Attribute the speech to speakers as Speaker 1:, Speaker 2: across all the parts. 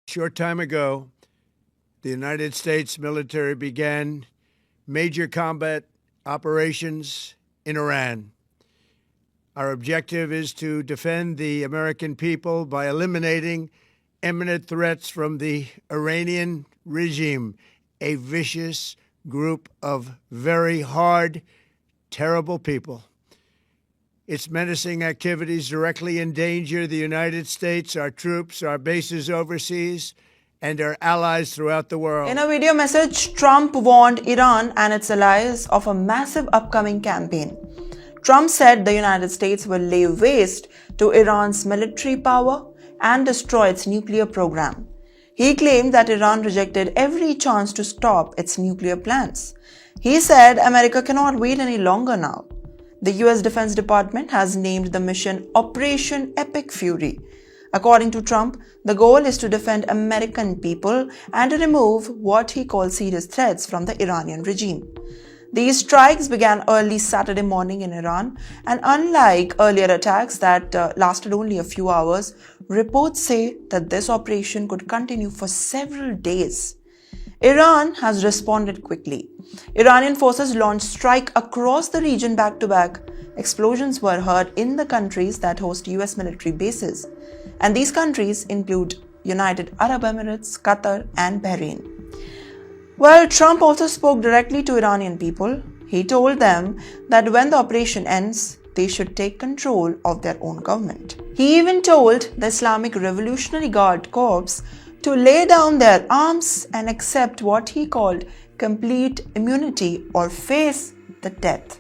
Speaker 1: short time ago, the United States military began major combat operations in Iran. Our objective is to defend the American people by eliminating imminent threats from the Iranian regime, a vicious group of very hard, terrible people. Its menacing activities directly endanger the United States, our troops, our bases overseas, and our allies throughout the world.
Speaker 2: In a video message, Trump warned Iran and its allies of a massive upcoming campaign. Trump said the United States will lay waste to Iran's military power and destroy its nuclear program. He claimed that Iran rejected every chance to stop its nuclear plans. He said America cannot wait any longer now. The US Defense Department has named the mission Operation Epic Fury. According to Trump, the goal is to defend American people and to remove what he calls serious threats from the Iranian regime. These strikes began early Saturday morning in Iran, and unlike earlier attacks that lasted only a few hours, reports say that this operation could continue for several days. Iran has responded quickly. Iranian forces launched strikes across the region back-to-back. Explosions were heard in the countries that host US military bases, and these countries include United Arab Emirates, Qatar, and Bahrain. Well, Trump also spoke directly to Iranian people. He told them that when the operation ends, they should take control of their own government. He even told the Islamic Revolutionary Guard Corps to lay down their arms and accept what he called complete immunity or face the death.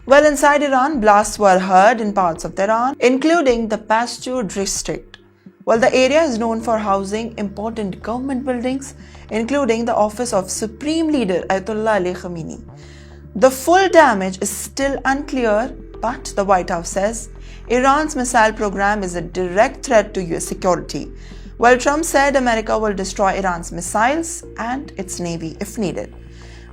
Speaker 2: Well, inside Iran, blasts were heard in parts of Tehran, including the Pashtur district. Well, the area is known for housing important government buildings, including the office of Supreme Leader Ayatollah Ali Khamenei. The full damage is still unclear, but the White House says Iran's missile program is a direct threat to US security. While Trump said America will destroy Iran's missiles and its navy if needed.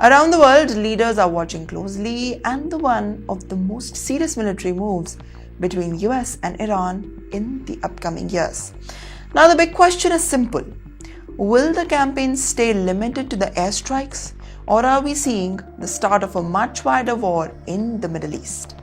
Speaker 2: Around the world, leaders are watching closely, and one of the most serious military moves between US and Iran in the upcoming years. Now the big question is simple. Will the campaign stay limited to the airstrikes, or are we seeing the start of a much wider war in the Middle East?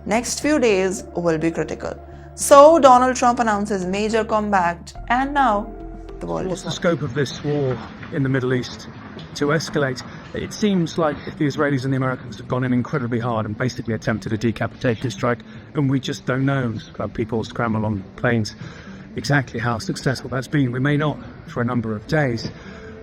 Speaker 2: Next few days will be critical. So Donald Trump announces major combat, and now the world
Speaker 3: What's the scope of this war in the Middle East to escalate? It seems like the Israelis and the Americans have gone in incredibly hard and basically attempted a decapitation strike, and we just don't know. People scramble on planes exactly how successful that's been. We may not for a number of days.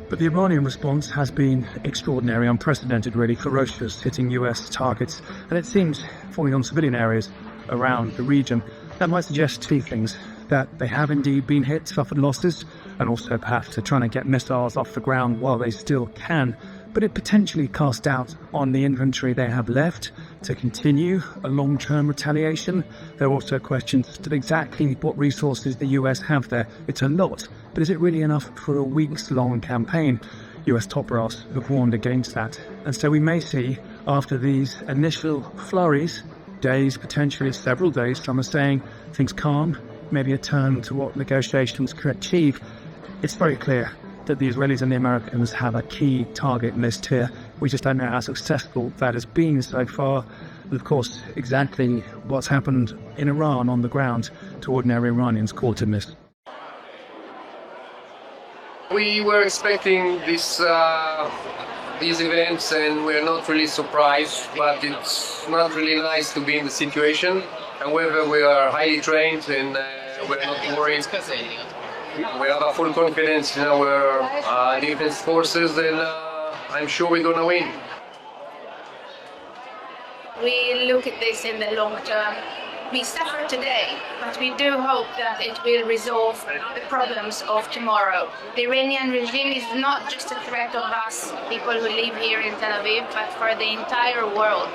Speaker 3: But the Iranian response has been extraordinary, unprecedented really, ferocious, hitting US targets, and it seems falling on civilian areas around the region. That might suggest two things: that they have indeed been hit, suffered losses, and also perhaps they're trying to get missiles off the ground while they still can. But it potentially casts doubt on the inventory they have left to continue a long-term retaliation. There are also questions to exactly what resources the US have there. It's a lot, but is it really enough for a weeks-long campaign? US top brass have warned against that. And so we may see, after these initial flurries, days, potentially several days, some are saying things calm, maybe a turn to what negotiations could achieve. It's very clear that the Israelis and the Americans have a key target list here. We just don't know how successful that has been so far. And of course, exactly what's happened in Iran on the ground to ordinary Iranians caught in this.
Speaker 4: We were expecting these events, and we're not really surprised, but it's not really nice to be in the situation. However, we are highly trained, and we're not worried. We have a full confidence in our defense forces, and I'm sure we're going to win.
Speaker 5: We look at this in the long term. We suffer today, but we do hope that it will resolve the problems of tomorrow. The Iranian regime is not just a threat of us, people who live here in Tel Aviv, but for the entire world.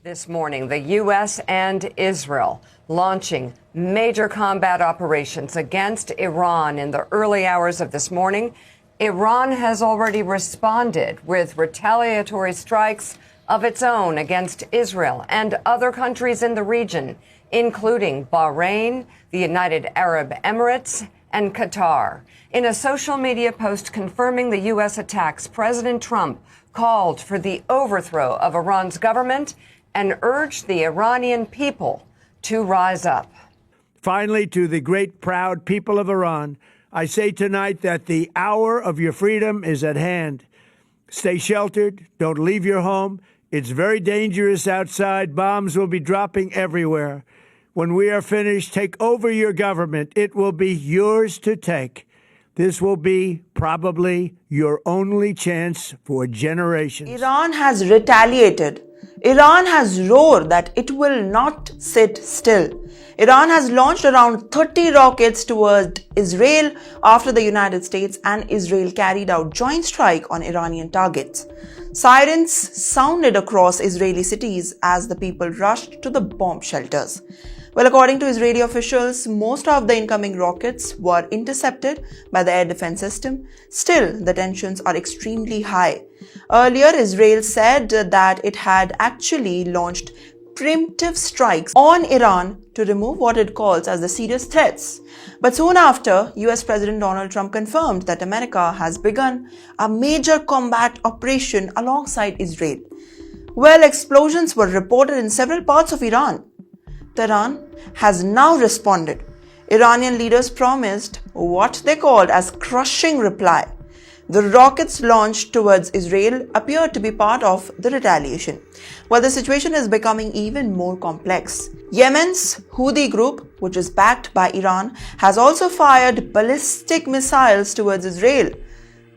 Speaker 6: This morning, the U.S. and Israel launching major combat operations against Iran in the early hours of this morning. Iran has already responded with retaliatory strikes of its own against Israel and other countries in the region, including Bahrain, the United Arab Emirates, and Qatar. In a social media post confirming the U.S. attacks, President Trump called for the overthrow of Iran's government and urged the Iranian people to rise up.
Speaker 1: Finally, to the great, proud people of Iran, I say tonight that the hour of your freedom is at hand. Stay sheltered. Don't leave your home. It's very dangerous outside. Bombs will be dropping everywhere. When we are finished, take over your government. It will be yours to take. This will be probably your only chance for generations.
Speaker 2: Iran has retaliated. Iran has roared that it will not sit still. Iran has launched around 30 rockets toward Israel after the United States and Israel carried out joint strike on Iranian targets. Sirens sounded across Israeli cities as the people rushed to the bomb shelters. Well, according to Israeli officials, most of the incoming rockets were intercepted by the air defense system. Still, the tensions are extremely high. Earlier, Israel said that it had actually launched preemptive strikes on Iran to remove what it calls as the serious threats. But soon after, US President Donald Trump confirmed that America has begun a major combat operation alongside Israel. Well, explosions were reported in several parts of Iran. Tehran has now responded. Iranian leaders promised what they called as crushing reply. The rockets launched towards Israel appear to be part of the retaliation. While the situation is becoming even more complex, Yemen's Houthi group, which is backed by Iran, has also fired ballistic missiles towards Israel.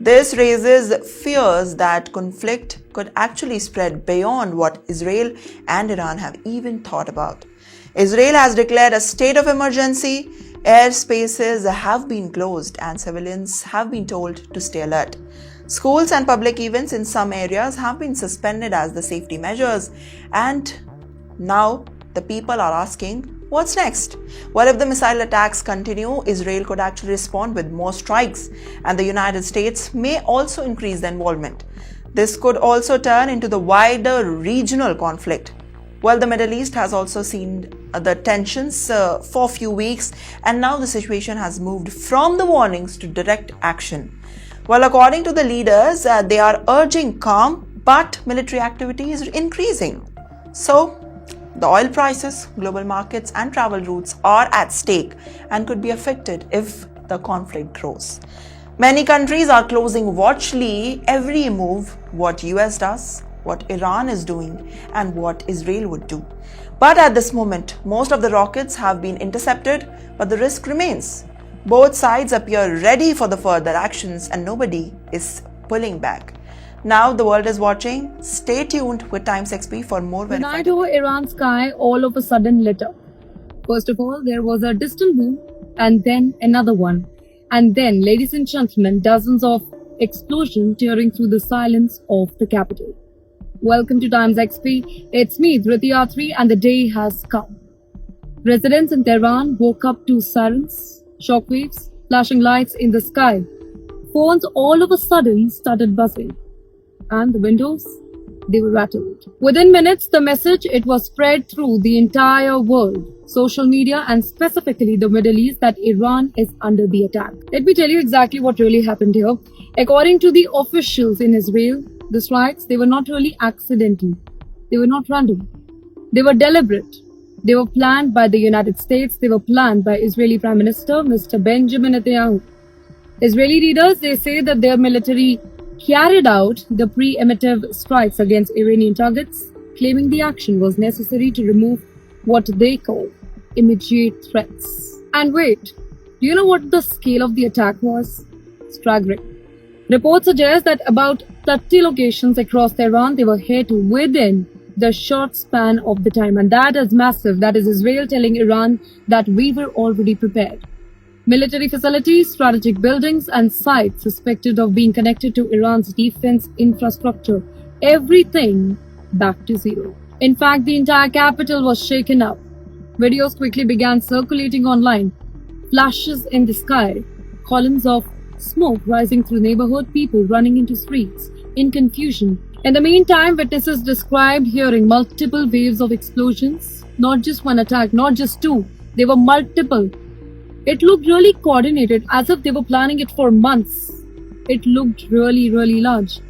Speaker 2: This raises fears that conflict could actually spread beyond what Israel and Iran have even thought about. Israel has declared a state of emergency. Airspaces have been closed and civilians have been told to stay alert. Schools and public events in some areas have been suspended as the safety measures. And now the people are asking, what's next? Well, if the missile attacks continue, Israel could actually respond with more strikes, and the United States may also increase their involvement. This could also turn into the wider regional conflict. Well, the Middle East has also seen the tensions for a few weeks, and now the situation has moved from the warnings to direct action. Well, according to the leaders, they are urging calm, but military activity is increasing. So, the oil prices, global markets, and travel routes are at stake and could be affected if the conflict grows. Many countries are closing watchfully every move what US does, what Iran is doing, and what Israel would do. But at this moment, most of the rockets have been intercepted, but the risk remains. Both sides appear ready for the further actions and nobody is pulling back. Now the world is watching. Stay tuned with Times XP for more
Speaker 7: The
Speaker 2: verified.
Speaker 7: night over Iran's sky all of a sudden lit up. First of all, there was a distant boom, and then another one. And then, ladies and gentlemen, dozens of explosions tearing through the silence of the capital. Welcome to Times XP. It's me, Dhriti Athri, and the day has come. Residents in Tehran woke up to sirens, shockwaves, flashing lights in the sky. Phones all of a sudden started buzzing. And the windows, they were rattled. Within minutes, the message, it was spread through the entire world, social media, and specifically the Middle East, that Iran is under the attack. Let me tell you exactly what really happened here. According to the officials in Israel, the strikes, they were not really accidental. They were not random. They were deliberate. They were planned by the United States. They were planned by Israeli Prime Minister Mr. Benjamin Netanyahu. Israeli leaders, they say that their military carried out the preemptive strikes against Iranian targets, claiming the action was necessary to remove what they call immediate threats. And wait, do you know what the scale of the attack was? Staggering. Reports suggest that about 30 locations across Tehran, they were hit within the short span of the time. And that is massive. That is Israel telling Iran that we were already prepared. Military facilities, strategic buildings, and sites suspected of being connected to Iran's defense infrastructure. Everything back to zero. In fact, the entire capital was shaken up. Videos quickly began circulating online. Flashes in the sky, columns of smoke rising through neighborhood, people running into streets in confusion. In the meantime, witnesses described hearing multiple waves of explosions. Not just one attack, not just two, they were multiple. It looked really coordinated, as if they were planning it for months. It looked really, really large.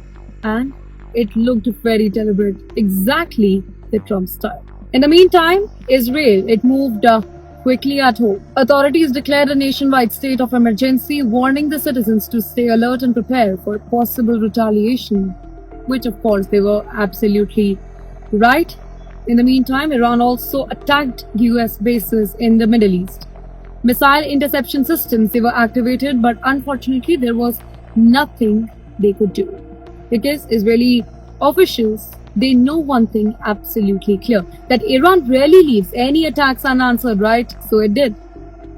Speaker 7: And it looked very deliberate, exactly the Trump style. In the meantime, Israel, it moved quickly at home. Authorities declared a nationwide state of emergency, warning the citizens to stay alert and prepare for possible retaliation, which of course they were absolutely right. In the meantime, Iran also attacked US bases in the Middle East. Missile interception systems, they were activated, but unfortunately there was nothing they could do. Because Israeli officials, they know one thing absolutely clear, that Iran rarely leaves any attacks unanswered, right? So it did.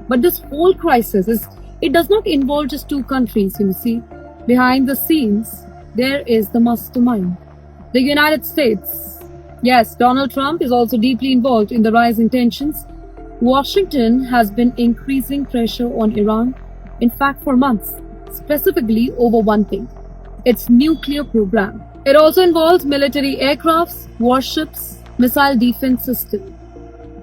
Speaker 7: But this whole crisis it does not involve just two countries, you see. Behind the scenes, there is the mastermind, the United States. Yes, Donald Trump is also deeply involved in the rising tensions. Washington has been increasing pressure on Iran, in fact for months, specifically over one thing, its nuclear program. It also involves military aircrafts, warships, missile defense systems.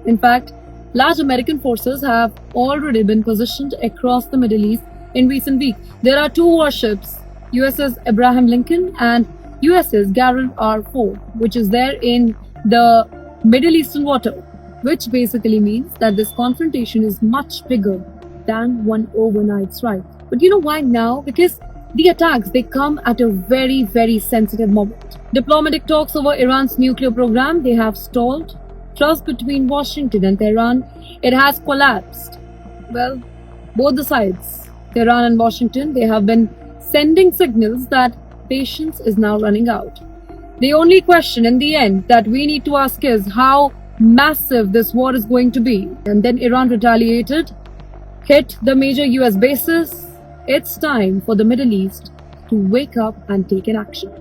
Speaker 7: In fact, large American forces have already been positioned across the Middle East in recent weeks. There are two warships, USS Abraham Lincoln and USS Gerald R. Ford, which is there in the Middle Eastern water, which basically means that this confrontation is much bigger than one overnight strike. But you know why now? Because the attacks, they come at a very, very sensitive moment. Diplomatic talks over Iran's nuclear program, they have stalled. Trust between Washington and Tehran, it has collapsed. Well, both the sides, Tehran and Washington, they have been sending signals that patience is now running out. The only question in the end that we need to ask is how massive this war is going to be. And then Iran retaliated, hit the major US bases. It's time for the Middle East to wake up and take an action.